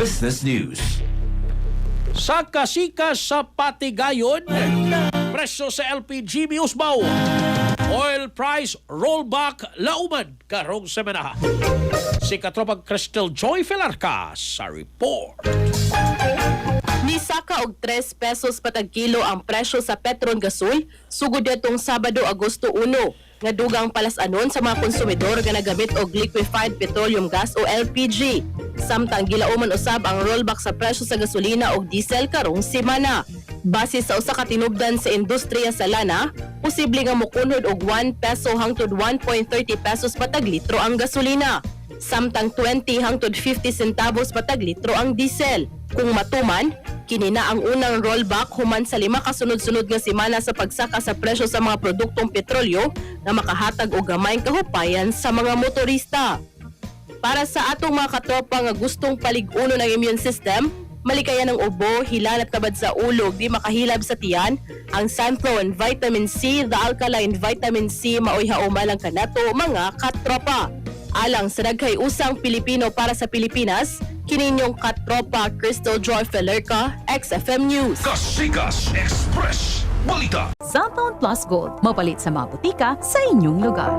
Business News. Sa kasikas sa patigayon, presyo sa LPG miusbaw. Oil price rollback lauman karong semana. Si Katropag Crystal Joy Filarca sa report. Nisaka og 3 pesos patag kilo ang presyo sa Petron Gasol sugod ditong Sabado, Agosto 1 nga dugang palasanon sa mga konsumidor nga nagamit og liquefied petroleum gas o LPG. Samtang gilauman usab ang rollback sa presyo sa gasolina o diesel karong semana. Base sa usa ka tinubdan sa industriya sa lana, posible nga mokunhod og 1 peso hangtod 1.30 pesos patag litro ang gasolina. Samtang 20 hangtod 50 centavos patag litro ang diesel. Kung matuman, kini na ang unang rollback human sa 5 kasunod-sunod nga semana sa pagsaka sa presyo sa mga produktong petrolyo na makahatag og gamayng kahupayan sa mga motorista. Para sa atong mga katropa nga gustong palig-uno ng immune system, malikayan ng ubo, hilal at tabad sa ulo, di makahilab sa tiyan, ang Sunflow and Vitamin C, the Alkaline Vitamin C, maoy haumalang kanato mga katropa. Alang sa daghay usang Pilipino para sa Pilipinas, kininyong katropa Crystal Joy Filarca, XFM News. Kasikas Express Balita. Cellphone Plus Gold, mapalit sa mga butika sa inyong lugar.